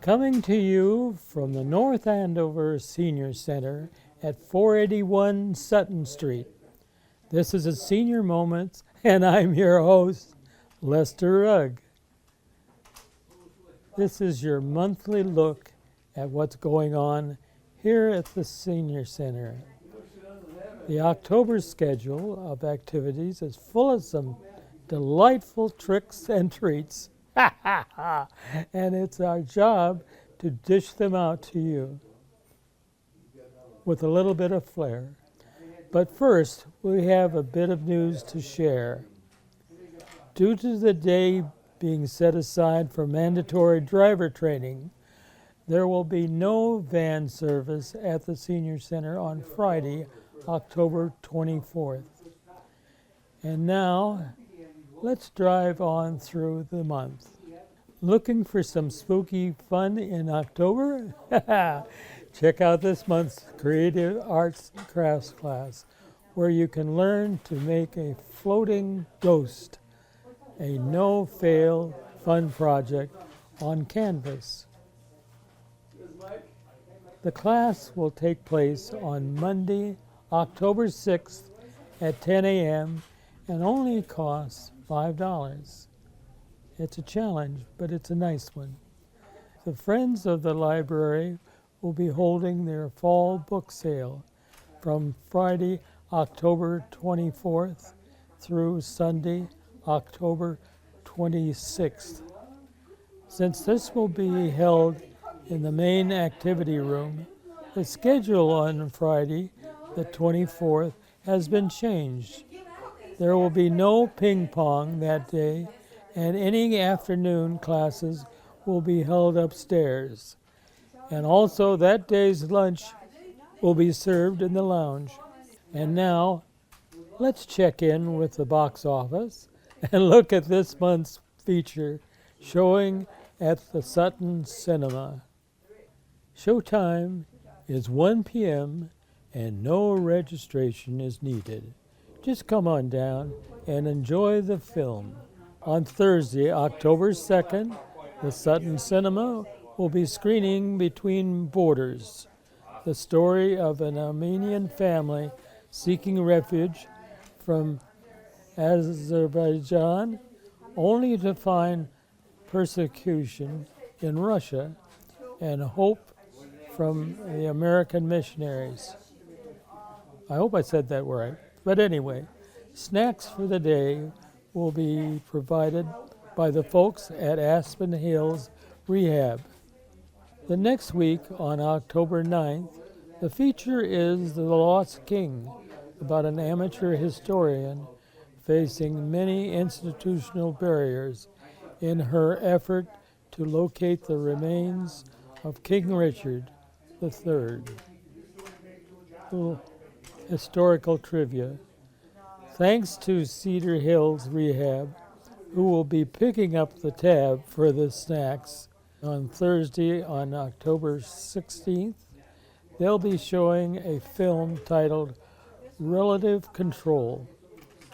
Coming to you from the North Andover Senior Center at 481 Sutton Street. This is a Senior Moments, and I'm your host, Lester Rugg. This is your monthly look at what's going on here at the Senior Center. The October schedule of activities is full of some delightful tricks and treats. And it's our job to dish them out to you with a little bit of flair. But first, we have a bit of news to share. Due to the day being set aside for mandatory driver training, there will be no van service at the Senior Center on Friday, October 24th. And now, let's drive on through the month. Looking for some spooky fun in October? Check out this month's Creative Arts and Crafts class, where you can learn to make a floating ghost, a no-fail fun project on canvas. The class will take place on Monday, October 6th at 10 a.m. and only costs $5. It's a challenge, but it's a nice one. The Friends of the Library will be holding their fall book sale from Friday, October 24th through Sunday, October 26th. Since this will be held in the main activity room, the schedule on Friday, the 24th, has been changed. There will be no ping pong that day, and any afternoon classes will be held upstairs. And also that day's lunch will be served in the lounge. And now, let's check in with the box office and look at this month's feature showing at the Sutton Cinema. Showtime is 1 p.m. and no registration is needed. Just come on down and enjoy the film. On Thursday, October 2nd, the Sutton Cinema will be screening Between Borders, the story of an Armenian family seeking refuge from Azerbaijan, only to find persecution in Russia and hope from the American missionaries. I hope I said that right. But anyway, snacks for the day will be provided by the folks at Aspen Hills Rehab. The next week, on October 9th, the feature is The Lost King, about an amateur historian facing many institutional barriers in her effort to locate the remains of King Richard III. Little historical trivia. Thanks to Cedar Hills Rehab, who will be picking up the tab for the snacks on Thursday on October 16th, they'll be showing a film titled Relative Control.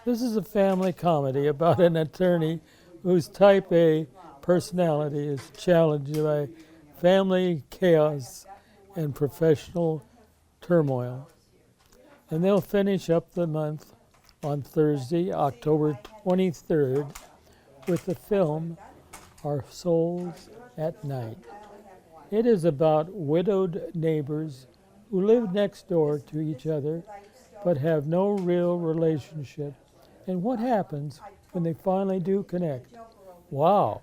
This is a family comedy about an attorney whose type A personality is challenged by family chaos and professional turmoil. And they'll finish up the month on Thursday, October 23rd, with the film Our Souls at Night. It is about widowed neighbors who live next door to each other but have no real relationship, and what happens when they finally do connect. Wow!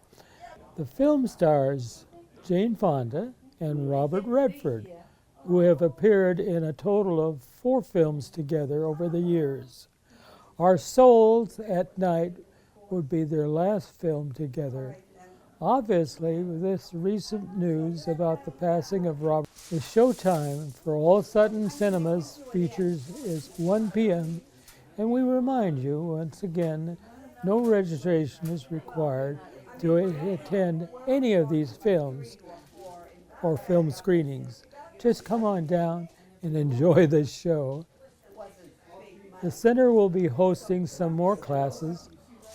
The film stars Jane Fonda and Robert Redford, who have appeared in a total of 4 films together over the years. Our Souls at Night would be their last film together. Obviously, with this recent news about the passing of Robert, the showtime for all Sutton Cinemas features is 1 p.m., and we remind you once again, no registration is required to attend any of these films or film screenings. Just come on down and enjoy the show. The center will be hosting some more classes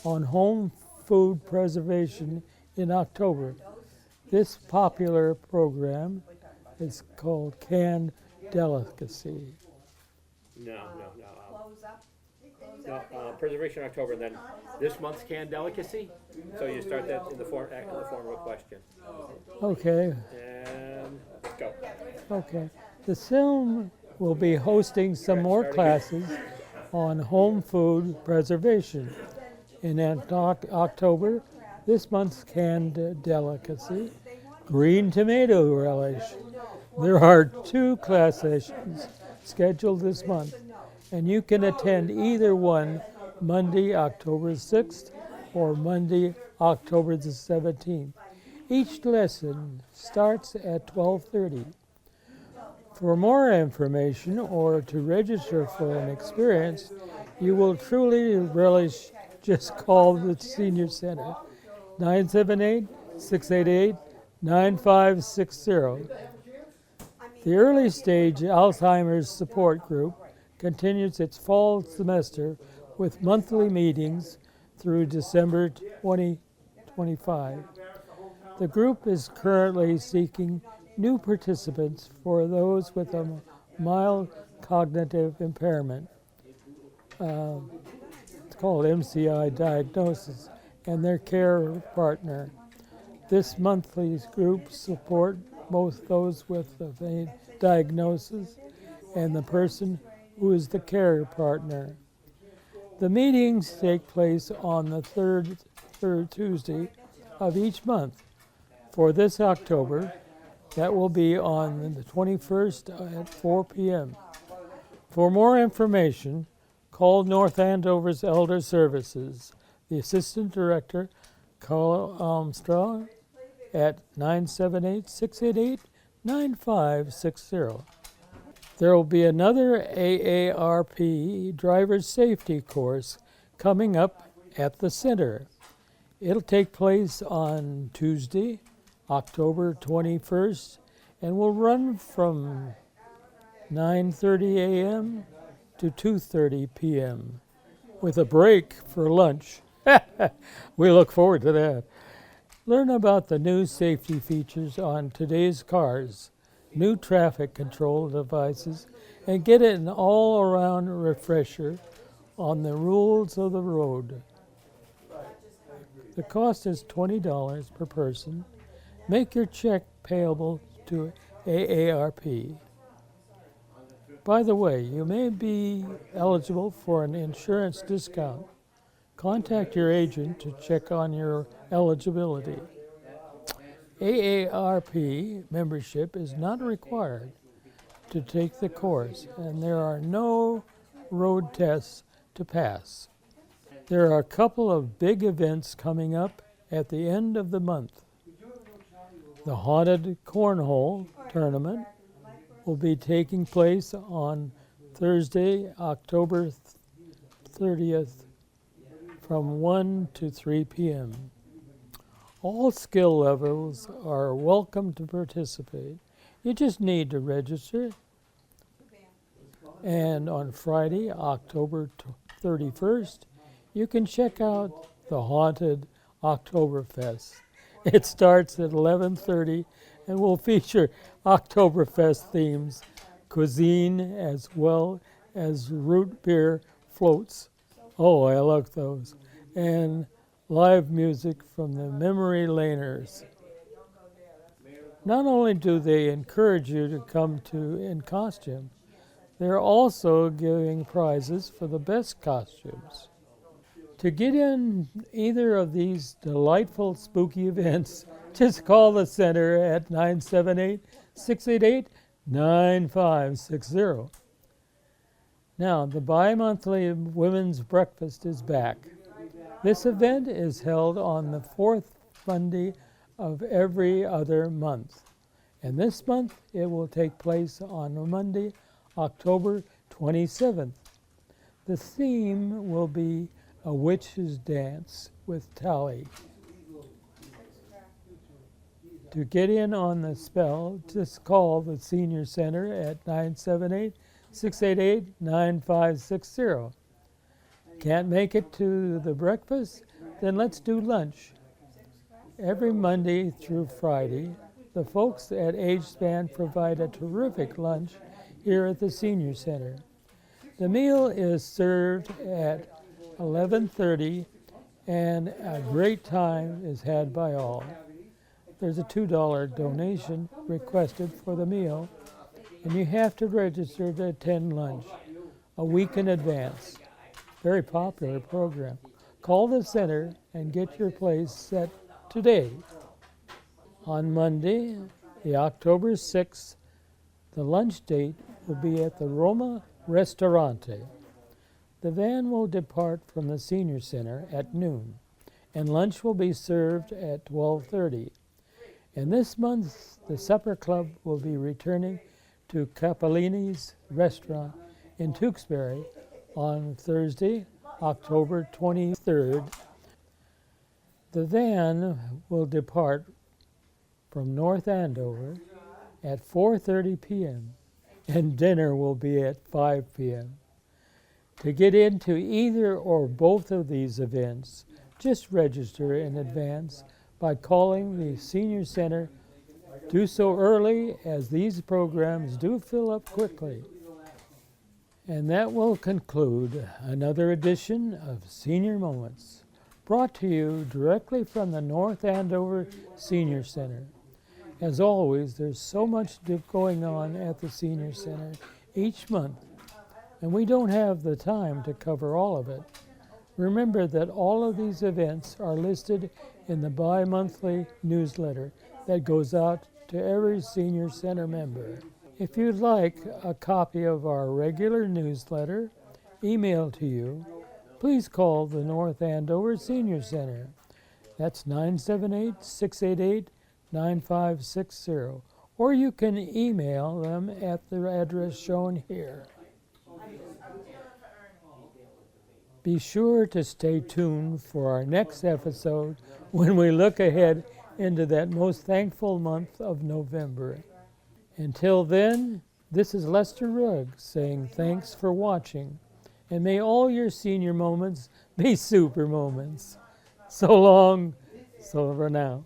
on home food preservation in October. This popular program is called Canned Delicacy. No. Preservation October, and then this month's canned delicacy. So you start that in the form of a question. Okay, And let's go. okay. The film will be hosting some more classes on home food preservation. In October, this month's canned delicacy, green tomato relish. There are 2 class sessions scheduled this month, and you can attend either one Monday, October 6th or Monday, October the 17th. Each lesson starts at 12:30. For more information or to register for an experience you will truly relish, just call the Senior Center, 978-688-9560. The Early Stage Alzheimer's Support Group continues its fall semester with monthly meetings through December 2025. The group is currently seeking new participants for those with a mild cognitive impairment. It's called MCI diagnosis, and their care partner. This monthly group support both those with the diagnosis and the person who is the care partner. The meetings take place on the third Tuesday of each month. For this October, that will be on the 21st at 4 p.m. For more information, call North Andover's Elder Services. The Assistant Director, Carl Armstrong, at 978-688-9560. There will be another AARP driver safety course coming up at the center. It'll take place on Tuesday, October 21st, and will run from 9:30 a.m. to 2:30 p.m. with a break for lunch. We look forward to that. Learn about the new safety features on today's cars, new traffic control devices, and get an all-around refresher on the rules of the road. The cost is $20 per person. Make your check payable to AARP. By the way, you may be eligible for an insurance discount. Contact your agent to check on your eligibility. AARP membership is not required to take the course, and there are no road tests to pass. There are a couple of big events coming up at the end of the month. The Haunted Cornhole Tournament will be taking place on Thursday, October 30th from 1 to 3 p.m. All skill levels are welcome to participate. You just need to register. And on Friday, October 31st, you can check out the Haunted Oktoberfest. It starts at 11:30 and will feature Oktoberfest themes, cuisine, as well as root beer floats. Oh, I love those. And live music from the Memory Laners. Not only do they encourage you to come in costume, they're also giving prizes for the best costumes. To get in either of these delightful spooky events, just call the center at 978-688-9560. Now, the bi-monthly Women's Breakfast is back. This event is held on the fourth Monday of every other month. And this month, it will take place on Monday, October 27th. The theme will be a witch's dance with Tally. To get in on the spell, just call the Senior Center at 978-688-9560. Can't make it to the breakfast? Then let's do lunch. Every Monday through Friday, the folks at Age Span provide a terrific lunch here at the Senior Center. The meal is served at 11:30 and a great time is had by all. There's a $2 donation requested for the meal, and you have to register to attend lunch a week in advance. Very popular program. Call the center and get your place set today. On Monday, the October 6th, the lunch date will be at the Roma Ristorante. The van will depart from the Senior Center at noon, and lunch will be served at 12:30. And this month, the Supper Club will be returning to Capellini's restaurant in Tewksbury on Thursday, October 23rd. The van will depart from North Andover at 4:30 p.m. and dinner will be at 5 p.m. To get into either or both of these events, just register in advance by calling the Senior Center. Do so early, as these programs do fill up quickly. And that will conclude another edition of Senior Moments, brought to you directly from the North Andover Senior Center. As always, there's so much going on at the Senior Center each month, and we don't have the time to cover all of it. Remember that all of these events are listed in the bi-monthly newsletter that goes out to every Senior Center member. If you'd like a copy of our regular newsletter emailed to you, please call the North Andover Senior Center. That's 978-688-9560, or you can email them at the address shown here. Be sure to stay tuned for our next episode when we look ahead into that most thankful month of November. Until then, this is Lester Rugg saying thanks for watching, and may all your senior moments be super moments. So long, so for now.